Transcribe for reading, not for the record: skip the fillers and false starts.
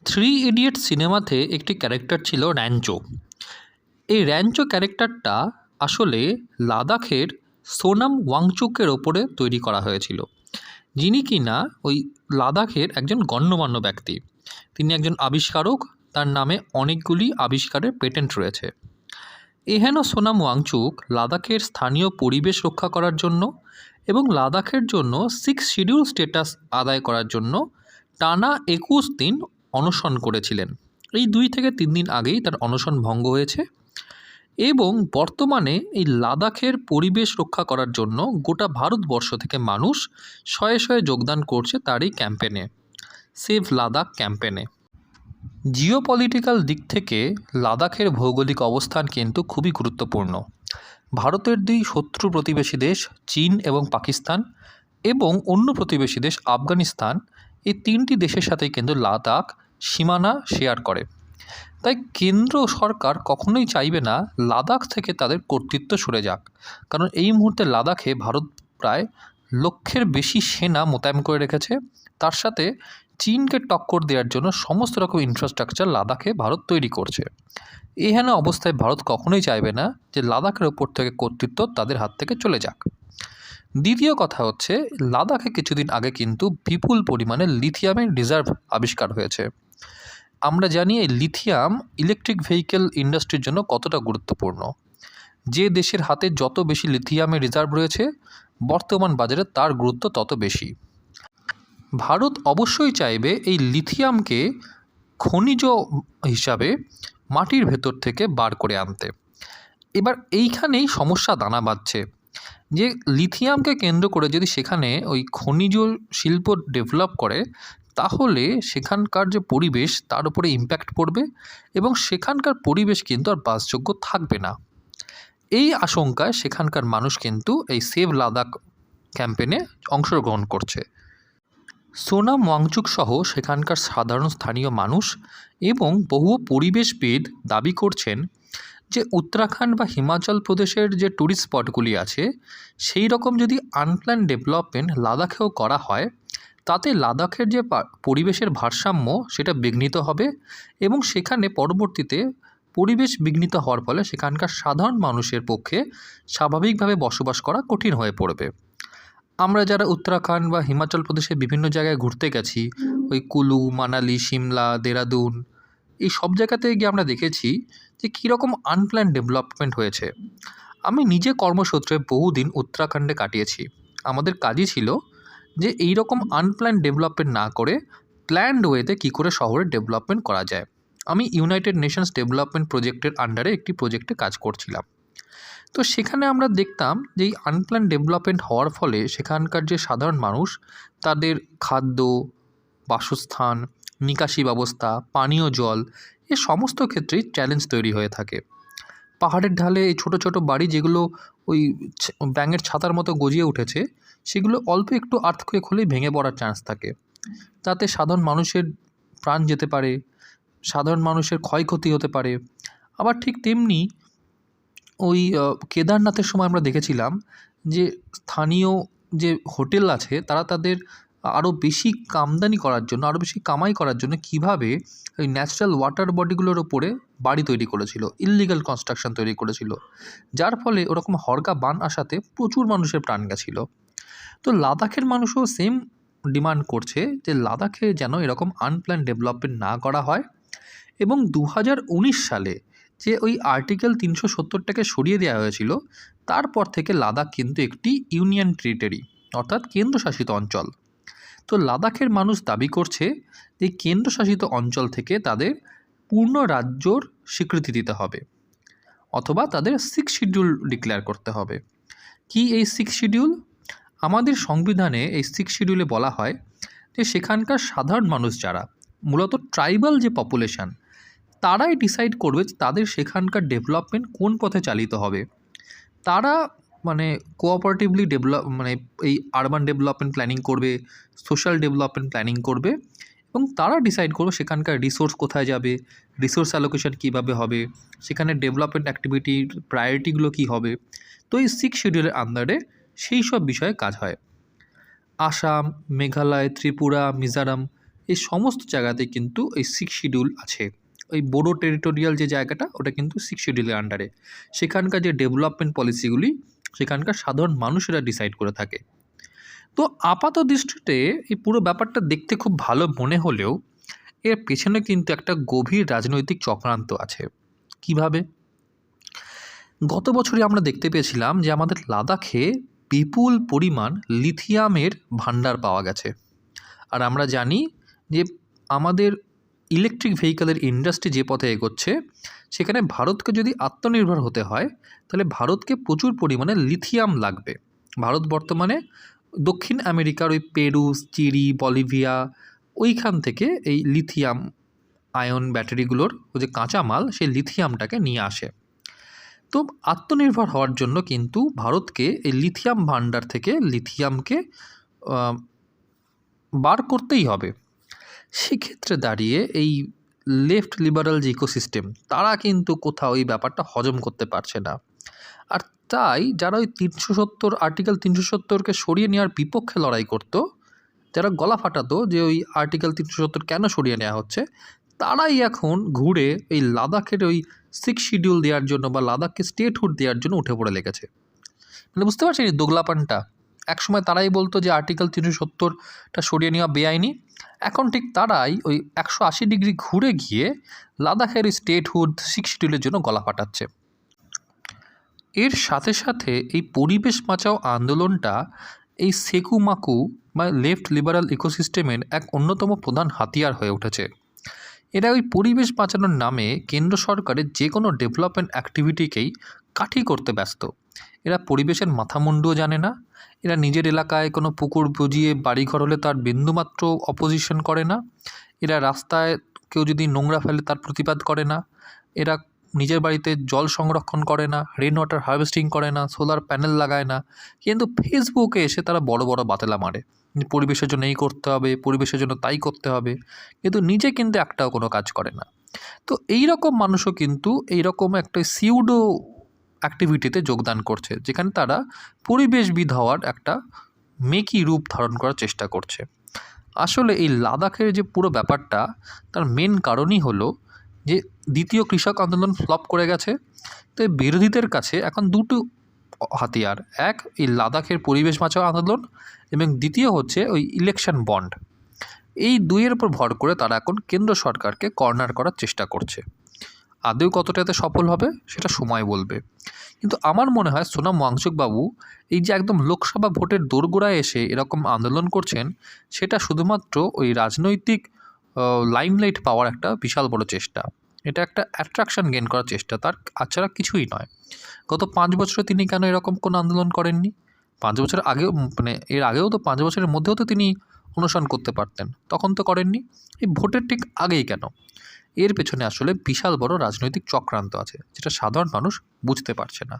Three idiot সিনেমাতে একটি character ছিল র্যাঞ্চো। এই র্যাঞ্চো ক্যারেক্টারটা আসলে লাদাখের সোনাম ওয়াংচুকের ওপরে তৈরি করা হয়েছিল, যিনি কিনা ওই লাদাখের একজন গণ্যমান্য ব্যক্তি। তিনি একজন আবিষ্কারক, তার নামে অনেকগুলি আবিষ্কারের পেটেন্ট রয়েছে। এহেন সোনাম ওয়াংচুক লাদাখের স্থানীয় পরিবেশ রক্ষা করার জন্য এবং লাদাখের জন্য 6 শিডিউল স্ট্যাটাস আদায় করার জন্য টানা 21 দিন অনশন করেছিলেন। এই 2 থেকে 3 দিন আগেই তার অনশন ভঙ্গ হয়েছে এবং বর্তমানে এই লাদাখের পরিবেশ রক্ষা করার জন্য গোটা ভারতবর্ষ থেকে মানুষ শয়ে শয়ে যোগদান করছে তার এই ক্যাম্পেনে, সেভ লাদাখ ক্যাম্পেনে। জিওপলিটিক্যাল দিক থেকে লাদাখের ভৌগোলিক অবস্থান কিন্তু খুবই গুরুত্বপূর্ণ। ভারতের 2 শত্রু প্রতিবেশী দেশ চীন এবং পাকিস্তান এবং অন্য প্রতিবেশী দেশ আফগানিস্তান, এই 3টি দেশের সাথেই কিন্তু লাদাখ সীমানা শেয়ার করে। তাই কেন্দ্র সরকার কখনোই চাইবে না লাদাখ থেকে তাদের কর্তৃত্ব সরে যাক, কারণ এই মুহূর্তে লাদাখে ভারত প্রায় লক্ষের বেশি সেনা মোতায়েন করে রেখেছে। তার সাথে চীনকে টক্কর দেওয়ার জন্য সমস্ত রকম ইনফ্রাস্ট্রাকচার লাদাখে ভারত তৈরি করছে। এহেন অবস্থায় ভারত কখনোই চাইবে না যে লাদাখের ওপর থেকে কর্তৃত্ব তাদের হাত থেকে চলে যাক। দ্বিতীয় কথা হচ্ছে, লাদাখে কিছুদিন আগে কিন্তু বিপুল পরিমাণে লিথিয়ামের রিজার্ভ আবিষ্কার হয়েছে। আমরা জানি এই লিথিয়াম ইলেকট্রিক ভেহিকেল ইন্ডাস্ট্রির জন্য কতটা গুরুত্বপূর্ণ। যে দেশের হাতে যত বেশি লিথিয়ামের রিজার্ভ রয়েছে, বর্তমান বাজারে তার গুরুত্ব তত বেশি। ভারত অবশ্যই চাইবে এই লিথিয়ামকে খনিজ হিসাবে মাটির ভেতর থেকে বার করে আনতে। এবার এইখানেই সমস্যা দানা বাঁধছে যে লিথিয়ামকে কেন্দ্র করে যদি সেখানে ওই খনিজ শিল্প ডেভেলপ করে, তাহলে সেখানকার যে পরিবেশ তার উপরে ইম্প্যাক্ট পড়বে এবং সেখানকার পরিবেশ কিন্তু আর বাসযোগ্য থাকবে না। এই আশঙ্কায় সেখানকার মানুষ কিন্তু এই সেভ লাদাখ ক্যাম্পেনে অংশগ্রহণ করছে। সোনাম ওয়াংচুক সহ সেখানকার সাধারণ স্থানীয় মানুষ এবং বহু পরিবেশবিদ দাবি করছেন যে উত্তরাখণ্ড বা হিমাচল প্রদেশের যে ট্যুরিস্ট স্পটগুলি আছে, সেই রকম যদি আনপ্ল্যান ডেভেলপমেন্ট লাদাখেও করা হয়, তাতে লাদাখের যে পরিবেশের ভারসাম্য সেটা বিঘ্নিত হবে এবং সেখানে পরবর্তীতে পরিবেশ বিঘ্নিত হওয়ার ফলে সেখানকার সাধারণ মানুষের পক্ষে স্বাভাবিকভাবে বসবাস করা কঠিন হয়ে পড়বে। আমরা যারা উত্তরাখণ্ড বা হিমাচল প্রদেশের বিভিন্ন জায়গায় ঘুরতে গেছি, ওই কুলু, মানালি, সিমলা, দেরাদুন, এই সব জায়গাতে গিয়ে আমরা দেখেছি যে কীরকম আনপ্ল্যান ডেভেলপমেন্ট হয়েছে। আমি নিজে কর্মসূত্রে বহুদিন উত্তরাখণ্ডে কাটিয়েছি। আমাদের কাজই ছিল যে এই রকম আনপ্ল্যান ডেভেলপমেন্ট না করে প্ল্যান্ড ওয়েতে কী করে শহরের ডেভেলপমেন্ট করা যায়। আমি ইউনাইটেড নেশনস ডেভেলপমেন্ট প্রজেক্টের আন্ডারে একটি প্রজেক্টে কাজ করছিলাম। তো সেখানে আমরা দেখতাম যে এই আনপ্ল্যান ডেভেলপমেন্ট হওয়ার ফলে সেখানকার যে সাধারণ মানুষ, তাদের খাদ্য, বাসস্থান, নিকাশি ব্যবস্থা, পানীয় জল, এ সমস্ত ক্ষেত্রেই চ্যালেঞ্জ তৈরি হয়ে থাকে। পাহাড়ের ঢালে এই ছোটো ছোটো বাড়ি যেগুলো ওই ব্যাঙের ছাতার মতো গজিয়ে উঠেছে, সেগুলো অল্প একটু আর্থকুয়েক হলেই ভেঙে পড়ার চান্স থাকে। তাতে সাধারণ মানুষের প্রাণ যেতে পারে, সাধারণ মানুষের ক্ষয়ক্ষতি হতে পারে। আবার ঠিক তেমনি ওই কেদারনাথের সময় আমরা দেখেছিলাম যে স্থানীয় যে হোটেল আছে, তারা তাদের আরও বেশি আমদানি করার জন্য, আরও বেশি কামাই করার জন্য কীভাবে ওই ন্যাচারাল ওয়াটার বডিগুলোর ওপরে বাড়ি তৈরি করেছিল, ইললিগাল কনস্ট্রাকশন তৈরি করেছিল, যার ফলে ওরকম হরকা বান আসাতে প্রচুর মানুষের প্রাণ গেছিল। তো লাদাখের মানুষও সেম ডিমান্ড করছে যে লাদাখে যেন এরকম আনপ্ল্যান ডেভেলপমেন্ট না করা হয় এবং 2019 সালে যে ওই আর্টিকেল 370টাকে সরিয়ে দেওয়া হয়েছিল, তারপর থেকে লাদাখ কিন্তু একটি ইউনিয়ন টেরিটরি, অর্থাৎ কেন্দ্রশাসিত অঞ্চল। তো লাদাখের মানুষ দাবি করছে যে কেন্দ্রশাসিত অঞ্চল থেকে তাদের পূর্ণ রাজ্যর স্বীকৃতি দিতে হবে অথবা তাদের 6 শিডিউল ডিক্লেয়ার করতে হবে। কি এই 6 শিডিউল? আমাদের সংবিধানে এই 6 শিডিউলে বলা হয় যে সেখানকার সাধারণ মানুষ যারা, মূলত ট্রাইবাল যে পপুলেশন, তারাই ডিসাইড করবে তাদের সেখানকার ডেভেলপমেন্ট কোন পথে চালিত হবে। তারা কোঅপারেটিভলি এই আরবান ডেভেলপমেন্ট প্ল্যানিং করবে, সোশ্যাল ডেভেলপমেন্ট প্ল্যানিং করবে এবং তারা ডিসাইড করবে সেখানকার রিসোর্স কোথায় যাবে, রিসোর্স অ্যালোকেশন কীভাবে হবে, সেখানে ডেভেলপমেন্ট অ্যাক্টিভিটির প্রায়োরিটিগুলো কী হবে। তো এই 6 শিডিউলের আন্ডারে সেই সব বিষয়ে কাজ হয়। আসাম, মেঘালয়, ত্রিপুরা, মিজোরাম, এই সমস্ত জায়গাতে কিন্তু এই 6 শিডিউল আছে। ওই বোডো টেরিটোরিয়াল যে জায়গাটা ওটা কিন্তু 6 শিডিউলের আন্ডারে। সেখানকার যে ডেভেলপমেন্ট পলিসিগুলি সেখানকার সাধারণ মানুষেরা ডিসাইড করে থাকে। তো আপাত দৃষ্টিতে এই পুরো ব্যাপারটা দেখতে খুব ভালো মনে হলেও এর পেছনে কিন্তু একটা গভীর রাজনৈতিক চক্রান্ত আছে। কিভাবে? গত বছরই আমরা দেখতে পেয়েছিলাম যে আমাদের লাদাখে বিপুল পরিমাণ লিথিয়ামের ভাণ্ডার পাওয়া গেছে। আর আমরা জানি যে আমাদের ইলেকট্রিক ভেহিক্যালের ইন্ডাস্ট্রি যে পথে এগোচ্ছে সেখানে ভারতকে যদি আত্মনির্ভর হতে হয় তাহলে ভারতকে প্রচুর পরিমাণে লিথিয়াম লাগবে। ভারত বর্তমানে দক্ষিণ আমেরিকার ওই পেরু, চিলি, বলিভিয়া ওইখান থেকে এই লিথিয়াম আয়ন ব্যাটারিগুলোর ওই যে কাঁচামাল সেই লিথিয়ামটাকে নিয়ে আসে। তো আত্মনির্ভর হওয়ার জন্য কিন্তু ভারতকে এই লিথিয়াম ভাণ্ডার থেকে লিথিয়ামকে বার করতেই হবে। সেক্ষেত্রে দাঁড়িয়ে এই লেফট লিবারাল যে ইকোসিস্টেম তারা কিন্তু কোথাও এই ব্যাপারটা হজম করতে পারছে না। আর তাই যারা ওই 370 আর্টিকেল 370কে সরিয়ে নেওয়ার বিপক্ষে লড়াই করতো, যারা গলা ফাটাতো যে ওই আর্টিকেল 370 কেন সরিয়ে নেওয়া হচ্ছে, তারাই এখন ঘুরে এই লাদাখের ওই 6 শিডিউল দেওয়ার জন্য বা লাদাখকে স্টেটহুড দেওয়ার জন্য উঠে পড়ে লেগেছে। মানে বুঝতে পারছেন এই দোগলাপানটা? একসময় তারাই বলতো যে আর্টিকেল 370টা সরিয়ে নেওয়া বেআইনি, এখন ঠিক তারাই ওই 180 ডিগ্রি ঘুরে গিয়ে লাদাখের ওই স্টেটহুড 6 শিডিউলের জন্য গলা ফাটাচ্ছে। এর সাথে সাথে এই পরিবেশ বাঁচাও আন্দোলনটা এই সেকুমাকু বা লেফট লিবারাল ইকোসিস্টেমের এক অন্যতম প্রধান হাতিয়ার হয়ে উঠেছে। এরা ওই পরিবেশ বাঁচানোর নামে কেন্দ্র সরকারের যে কোনো ডেভেলপমেন্ট অ্যাক্টিভিটিকেই কাঠি করতে ব্যস্ত। এরা পরিবেশের মাথামুন্ডুও জানে না। এরা নিজের এলাকায় কোনো পুকুর বুঝিয়ে বাড়িঘর হলে তার বিন্দুমাত্র অপোজিশন করে না। এরা রাস্তায় কেউ যদি নোংরা ফেলে তার প্রতিবাদ করে না। এরা নিজের বাড়িতে জল সংরক্ষণ করে না, রেন ওয়াটার হারভেস্টিং করে না, সোলার প্যানেল লাগায় না। কিন্তু ফেসবুকে এসে তারা বড় বড় বাতেলা মারে, পরিবেশের জন্য এই করতে হবে, পরিবেশের জন্য তাই করতে হবে, কিন্তু নিজে কিন্তু একটাও কোনো কাজ করে না। তো এই রকম মানুষও কিন্তু এইরকম একটা সিউডো অ্যাক্টিভিটিতে যোগদান করছে, যেখানে তারা পরিবেশবিদ হওয়ার একটা মেকি রূপ ধারণ করার চেষ্টা করছে। আসলে এই লাদাখের যে পুরো ব্যাপারটা তার মেন কারণই হলো যে দ্বিতীয় কৃষক আন্দোলন ফ্লপ করে গেছে। তো এই বিরোধীদের কাছে এখন দুটো হাতিয়ার, এক এই লাদাখের পরিবেশ বাঁচাও আন্দোলন এবং দ্বিতীয় হচ্ছে ওই ইলেকশন বন্ড। এই দুইয়ের উপর ভর করে তারা এখন কেন্দ্র সরকারকে কর্নার করার চেষ্টা করছে। আদৌ কতটাতে সফল হবে সেটা সময় বলবে। কিন্তু আমার মনে হয় সোনাম ওয়াংচুক বাবু এই যে একদম লোকসভা ভোটের দোরগোড়ায় এসে এরকম আন্দোলন করছেন, সেটা শুধুমাত্র ওই রাজনৈতিক লাইমলাইট পাওয়ার একটা বিশাল বড় চেষ্টা। এটা একটা অ্যাট্রাকশন গেইন করার চেষ্টা, তার আচ্ছাড়া কিছুই নয়। গত 5 বছরে তিনি কেন এরকম কোনো আন্দোলন করেননি? 5 বছর আগেও, মানে এর আগেও তো 5 বছরের মধ্যেও তো তিনি অনুসরণ করতে পারতেন, তখন তো করেননি। এই ভোটের ঠিক আগেই কেন? এর পেছনে আসলে বিশাল বড় রাজনৈতিক চক্রান্ত আছে, যেটা সাধারণ মানুষ বুঝতে পারছে না।